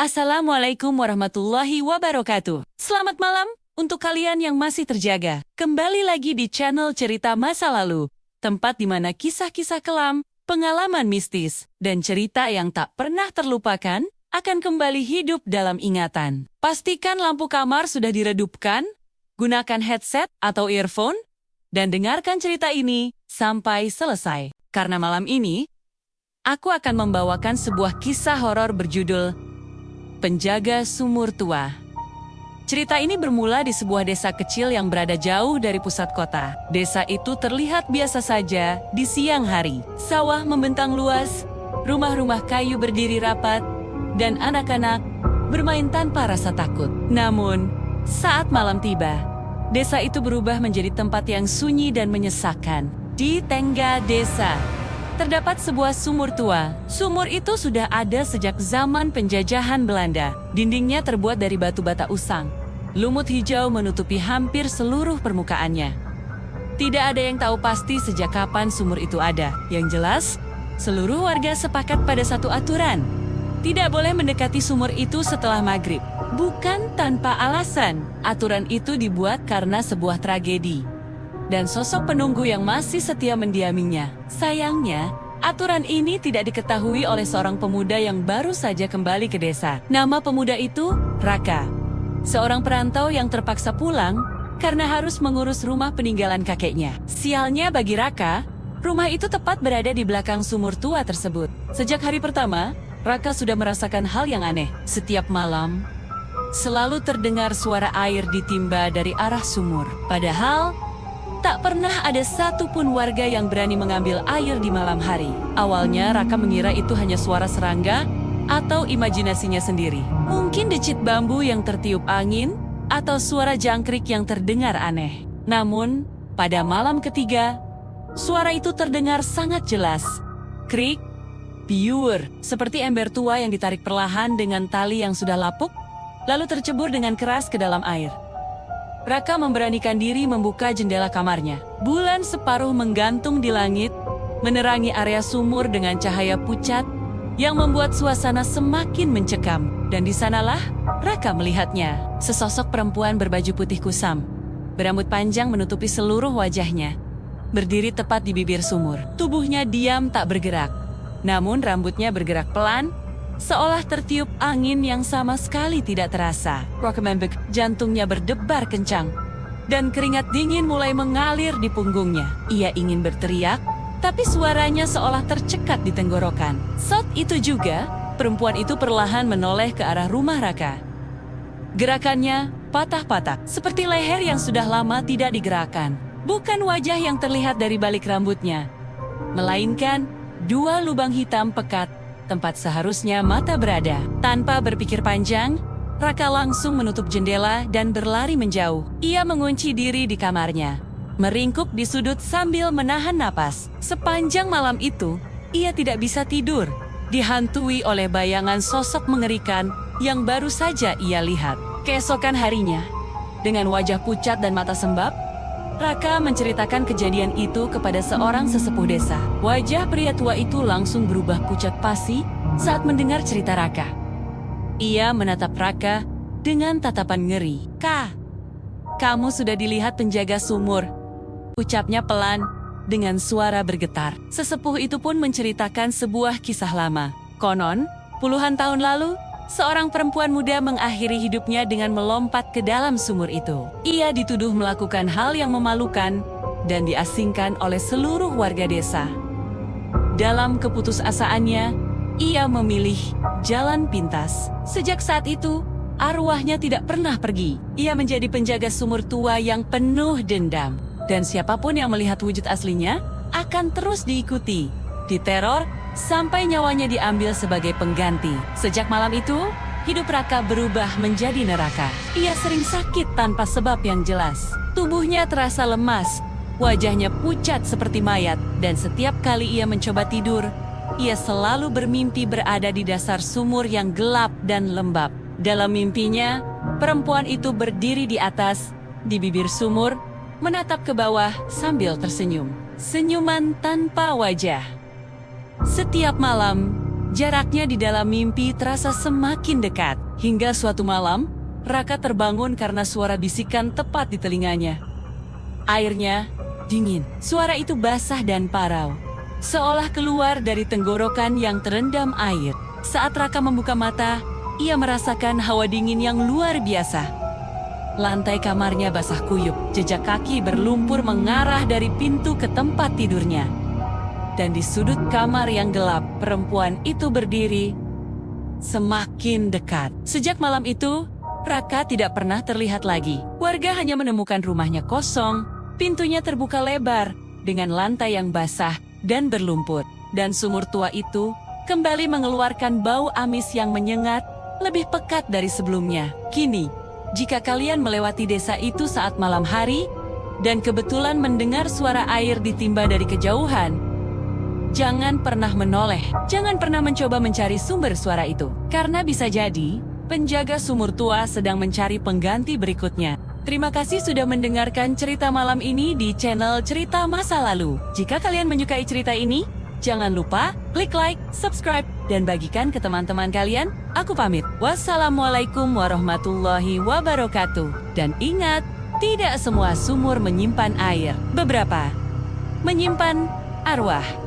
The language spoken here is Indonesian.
Assalamualaikum warahmatullahi wabarakatuh. Selamat malam untuk kalian yang masih terjaga. Kembali lagi di channel Cerita Masa Lalu, tempat di mana kisah-kisah kelam, pengalaman mistis, dan cerita yang tak pernah terlupakan akan kembali hidup dalam ingatan. Pastikan lampu kamar sudah diredupkan, gunakan headset atau earphone, dan dengarkan cerita ini sampai selesai. Karena malam ini, aku akan membawakan sebuah kisah horor berjudul Penjaga Sumur Tua. Cerita ini bermula di sebuah desa kecil yang berada jauh dari pusat kota. Desa itu terlihat biasa saja di siang hari. Sawah membentang luas, rumah-rumah kayu berdiri rapat, dan anak-anak bermain tanpa rasa takut. Namun, saat malam tiba, desa itu berubah menjadi tempat yang sunyi dan menyesakkan. Di tengah desa terdapat sebuah sumur tua. Sumur itu sudah ada sejak zaman penjajahan Belanda. Dindingnya terbuat dari batu bata usang. Lumut hijau menutupi hampir seluruh permukaannya. Tidak ada yang tahu pasti sejak kapan sumur itu ada. Yang jelas, seluruh warga sepakat pada satu aturan. Tidak boleh mendekati sumur itu setelah maghrib. Bukan tanpa alasan, aturan itu dibuat karena sebuah tragedi dan sosok penunggu yang masih setia mendiaminya. Sayangnya, aturan ini tidak diketahui oleh seorang pemuda yang baru saja kembali ke desa. Nama pemuda itu Raka, seorang perantau yang terpaksa pulang karena harus mengurus rumah peninggalan kakeknya. Sialnya bagi Raka, rumah itu tepat berada di belakang sumur tua tersebut. Sejak hari pertama, Raka sudah merasakan hal yang aneh. Setiap malam, selalu terdengar suara air ditimba dari arah sumur. Padahal, tak pernah ada satupun warga yang berani mengambil air di malam hari. Awalnya Raka mengira itu hanya suara serangga atau imajinasinya sendiri. Mungkin decit bambu yang tertiup angin atau suara jangkrik yang terdengar aneh. Namun, pada malam ketiga, suara itu terdengar sangat jelas. Krik, piur, seperti ember tua yang ditarik perlahan dengan tali yang sudah lapuk, lalu tercebur dengan keras ke dalam air. Raka memberanikan diri membuka jendela kamarnya. Bulan separuh menggantung di langit, menerangi area sumur dengan cahaya pucat yang membuat suasana semakin mencekam. Dan di sanalah Raka melihatnya. Sesosok perempuan berbaju putih kusam, berambut panjang menutupi seluruh wajahnya, berdiri tepat di bibir sumur. Tubuhnya diam tak bergerak, namun rambutnya bergerak pelan, seolah tertiup angin yang sama sekali tidak terasa. Raka membek, jantungnya berdebar kencang, dan keringat dingin mulai mengalir di punggungnya. Ia ingin berteriak, tapi suaranya seolah tercekat di tenggorokan. Saat itu juga, perempuan itu perlahan menoleh ke arah rumah Raka. Gerakannya patah-patah, seperti leher yang sudah lama tidak digerakkan. Bukan wajah yang terlihat dari balik rambutnya, melainkan dua lubang hitam pekat tempat seharusnya mata berada. Tanpa berpikir panjang, Raka langsung menutup jendela dan berlari menjauh. Ia mengunci diri di kamarnya, meringkuk di sudut sambil menahan napas. Sepanjang malam itu, ia tidak bisa tidur, dihantui oleh bayangan sosok mengerikan yang baru saja ia lihat. Keesokan harinya, dengan wajah pucat dan mata sembab, Raka menceritakan kejadian itu kepada seorang sesepuh desa. Wajah pria tua itu langsung berubah pucat pasi saat mendengar cerita Raka. Ia menatap Raka dengan tatapan ngeri. "Kak, kamu sudah dilihat penjaga sumur," ucapnya pelan dengan suara bergetar. Sesepuh itu pun menceritakan sebuah kisah lama. Konon, puluhan tahun lalu, seorang perempuan muda mengakhiri hidupnya dengan melompat ke dalam sumur itu. Ia dituduh melakukan hal yang memalukan dan diasingkan oleh seluruh warga desa. Dalam keputusasaannya, ia memilih jalan pintas. Sejak saat itu, arwahnya tidak pernah pergi. Ia menjadi penjaga sumur tua yang penuh dendam. Dan siapapun yang melihat wujud aslinya akan terus diikuti, diteror, sampai nyawanya diambil sebagai pengganti. Sejak malam itu, hidup Raka berubah menjadi neraka. Ia sering sakit tanpa sebab yang jelas. Tubuhnya terasa lemas, wajahnya pucat seperti mayat, dan setiap kali ia mencoba tidur, ia selalu bermimpi berada di dasar sumur yang gelap dan lembab. Dalam mimpinya, perempuan itu berdiri di atas, di bibir sumur, menatap ke bawah sambil tersenyum. Senyuman tanpa wajah. Setiap malam, Jaraknya di dalam mimpi terasa semakin dekat. Hingga suatu malam, Raka terbangun karena suara bisikan tepat di telinganya. Airnya dingin. Suara itu basah dan parau, seolah keluar dari tenggorokan yang terendam air. Saat Raka membuka mata, ia merasakan hawa dingin yang luar biasa. Lantai kamarnya basah kuyup, jejak kaki berlumpur mengarah dari pintu ke tempat tidurnya. Dan di sudut kamar yang gelap, perempuan itu berdiri semakin dekat. Sejak malam itu, Raka tidak pernah terlihat lagi. Warga hanya menemukan rumahnya kosong, pintunya terbuka lebar dengan lantai yang basah dan berlumpur. Dan sumur tua itu kembali mengeluarkan bau amis yang menyengat, lebih pekat dari sebelumnya. Kini, jika kalian melewati desa itu saat malam hari, dan kebetulan mendengar suara air ditimba dari kejauhan, jangan pernah menoleh, jangan pernah mencoba mencari sumber suara itu. Karena bisa jadi, penjaga sumur tua sedang mencari pengganti berikutnya. Terima kasih sudah mendengarkan cerita malam ini di channel Cerita Masa Lalu. Jika kalian menyukai cerita ini, jangan lupa klik like, subscribe, dan bagikan ke teman-teman kalian. Aku pamit. Wassalamualaikum warahmatullahi wabarakatuh. Dan ingat, tidak semua sumur menyimpan air. Beberapa menyimpan arwah.